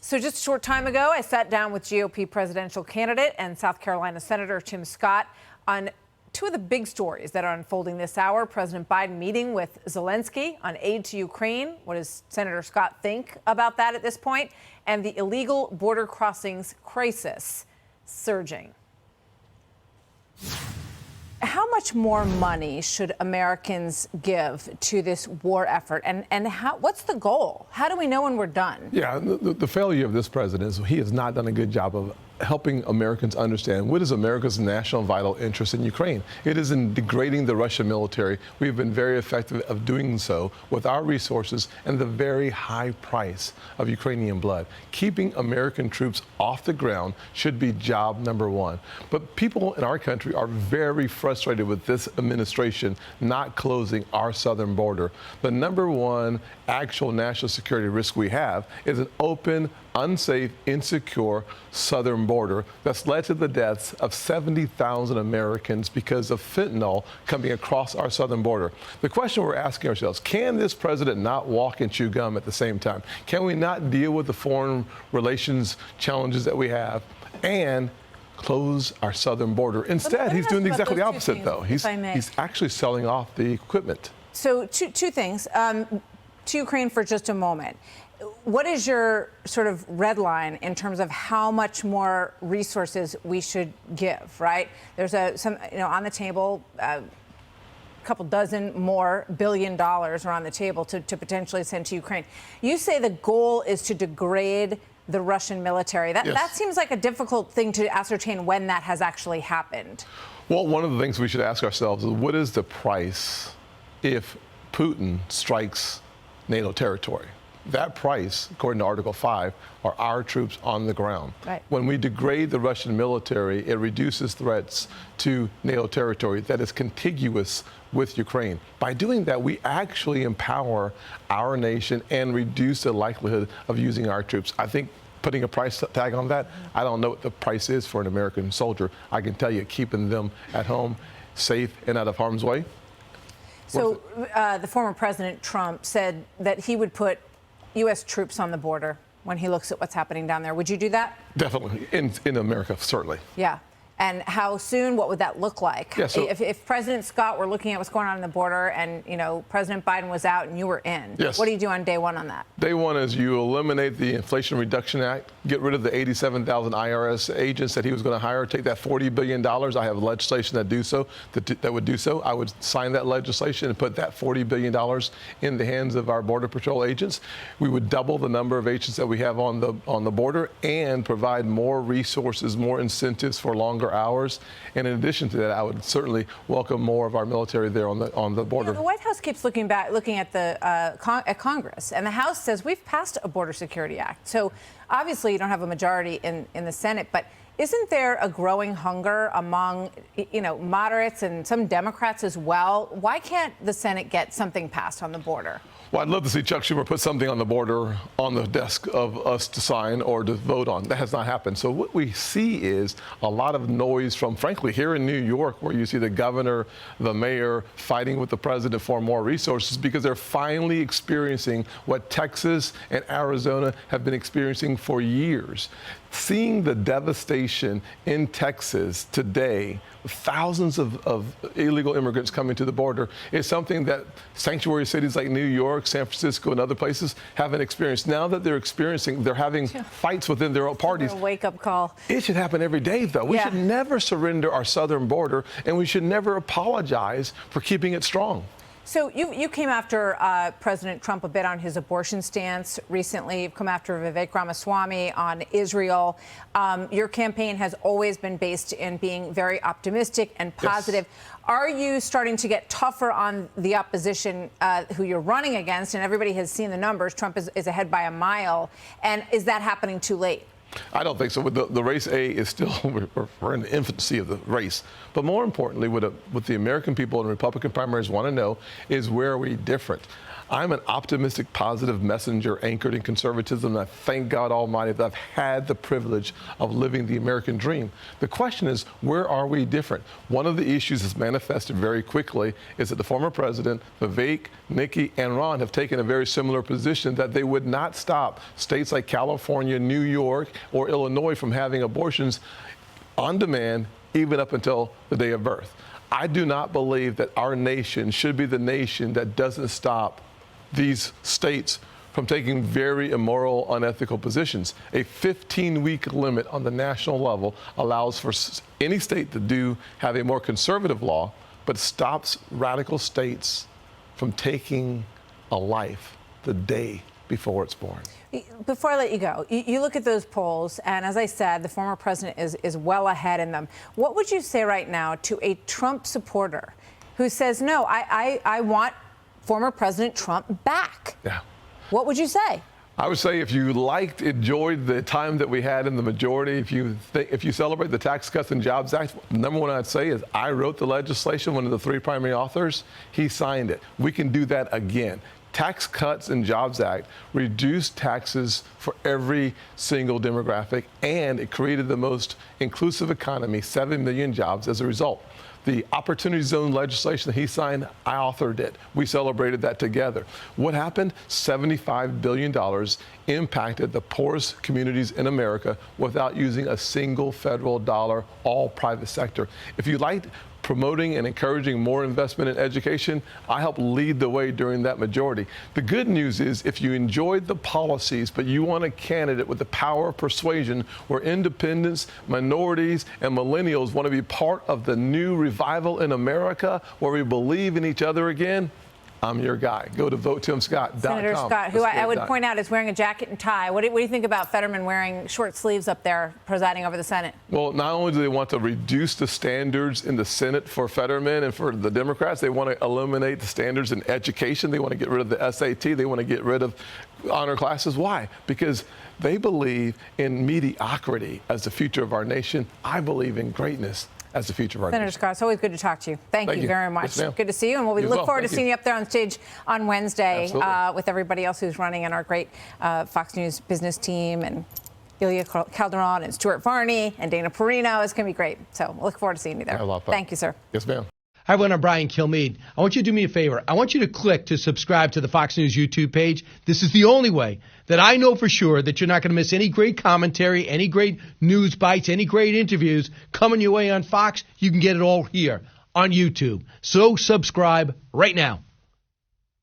So just a short time ago, I sat down with GOP presidential candidate and South Carolina Senator Tim Scott on two of the big stories that are unfolding this hour. President Biden meeting with Zelensky on aid to Ukraine. What does Senator Scott think about that at this point? And the illegal border crossings crisis surging. How much more money should Americans give to this war effort? And what's the goal? How do we know when we're done? Yeah, the failure of this president is he has not done a good job of helping Americans understand what is America's national vital interest in Ukraine. It is in degrading the Russian military. We've been very effective of doing so with our resources and the very high price of Ukrainian blood. Keeping American troops off the ground should be job number one. But people in our country are very frustrated with this administration not closing our southern border. The number one actual national security risk we have is an open, unsafe, insecure southern border that's led to the deaths of 70,000 Americans because of fentanyl coming across our southern border. The question we're asking ourselves, can this president not walk and chew gum at the same time? Can we not deal with the foreign relations challenges that we have and close our southern border? Instead, he's doing exactly the opposite, though. He's actually selling off the equipment. So two things. To Ukraine for just a moment. What is your sort of red line in terms of how much more resources we should give, right? There's on the table, a couple dozen more $1 billion are on the table to potentially send to Ukraine. You say the goal is to degrade the Russian military. That seems like a difficult thing to ascertain when that has actually happened. Well, one of the things we should ask ourselves is what is the price if Putin strikes NATO territory? That price, according to Article 5, are our troops on the ground. Right. When we degrade the Russian military, it reduces threats to NATO territory that is contiguous with Ukraine. By doing that, we actually empower our nation and reduce the likelihood of using our troops. I think putting a price tag on that, I don't know what the price is for an American soldier. I can tell you keeping them at home, safe and out of harm's way. So the former President Trump said that he would put U.S. troops on the border when he looks at what's happening down there. Would you do that? Definitely. In America, certainly. Yeah. And how soon? What would that look like? Yeah, so if President Scott were looking at what's going on in the border and, President Biden was out and you were in, yes. What do you do on day one on that? Day one is you eliminate the Inflation Reduction Act, get rid of the 87,000 IRS agents that he was going to hire, take that $40 billion. I have legislation that would do so. I would sign that legislation and put that $40 billion in the hands of our Border Patrol agents. We would double the number of agents that we have on the border and provide more resources, more incentives for longer hours. And in addition to that, I would certainly welcome more of our military there on the border. The White House keeps looking at at Congress, and the House says we've passed a Border Security Act. So obviously you don't have a majority in the Senate, but isn't there a growing hunger among moderates and some Democrats as well? Why can't the Senate get something passed on the border? Well, I'd love to see Chuck Schumer put something on the border on the desk of us to sign or to vote on. That has not happened. So what we see is a lot of noise from, frankly, here in New York, where you see the governor, the mayor fighting with the president for more resources because they're finally experiencing what Texas and Arizona have been experiencing for years. Seeing the devastation in Texas today, thousands of illegal immigrants coming to the border, is something that sanctuary cities like New York, San Francisco, and other places haven't experienced. Now that they're having fights within their own parties. A wake-up call. It should happen every day, though. We should never surrender our southern border, and we should never apologize for keeping it strong. So you came after President Trump a bit on his abortion stance recently. You've come after Vivek Ramaswamy on Israel. Your campaign has always been based in being very optimistic and positive. Yes. Are you starting to get tougher on the opposition who you're running against? And everybody has seen the numbers. Trump is ahead by a mile. And is that happening too late? I don't think so. The race A is still, we're in the infancy of the race. But more importantly, what the American people and Republican primaries want to know is where are we different? I'm an optimistic, positive messenger anchored in conservatism, and I thank God Almighty that I've had the privilege of living the American dream. The question is, where are we different? One of the issues that's manifested very quickly is that the former president, Vivek, Nikki, and Ron have taken a very similar position that they would not stop states like California, New York, or Illinois from having abortions on demand, even up until the day of birth. I do not believe that our nation should be the nation that doesn't stop these states from taking very immoral, unethical positions. A 15-week limit on the national level allows for any state to have a more conservative law, but stops radical states from taking a life the day before it's born. Before I let you go, you look at those polls, and as I said, the former president is well ahead in them. What would you say right now to a Trump supporter who says, no, I want former President Trump back? Yeah. What would you say? I would say if you enjoyed the time that we had in the majority, if you celebrate the Tax Cuts and Jobs Act, number one I'd say is I wrote the legislation, one of the three primary authors. He signed it. We can do that again. Tax Cuts and Jobs Act reduced taxes for every single demographic, and it created the most inclusive economy, 7 million jobs as a result. The Opportunity Zone legislation that he signed, I authored it. We celebrated that together. What happened? $75 billion impacted the poorest communities in America without using a single federal dollar, all private sector. If you liked promoting and encouraging more investment in education, I helped lead the way during that majority. The good news is if you enjoyed the policies, but you want a candidate with the power of persuasion where independents, minorities, and millennials want to be part of the new revival in America where we believe in each other again, I'm your guy. Go to votetimscott.com. Senator Scott, who I would point out is wearing a jacket and tie. What do you think about Fetterman wearing short sleeves up there presiding over the Senate? Well, not only do they want to reduce the standards in the Senate for Fetterman and for the Democrats, they want to eliminate the standards in education. They want to get rid of the SAT. They want to get rid of honor classes. Why? Because they believe in mediocrity as the future of our nation. I believe in greatness as the future of our Senator nation. Scott, it's always good to talk to you. Thank you very much. Yes, good to see you, and we look forward to seeing you up there on stage on Wednesday with everybody else who's running in our great Fox News business team, and Ilya Calderon and Stuart Varney and Dana Perino. It's going to be great. So we'll look forward to seeing you there. Thank you, sir. Yes, ma'am. Hi, everyone. I'm Brian Kilmeade. I want you to do me a favor. I want you to click to subscribe to the Fox News YouTube page. This is the only way that I know for sure that you're not going to miss any great commentary, any great news bites, any great interviews coming your way on Fox. You can get it all here on YouTube. So subscribe right now.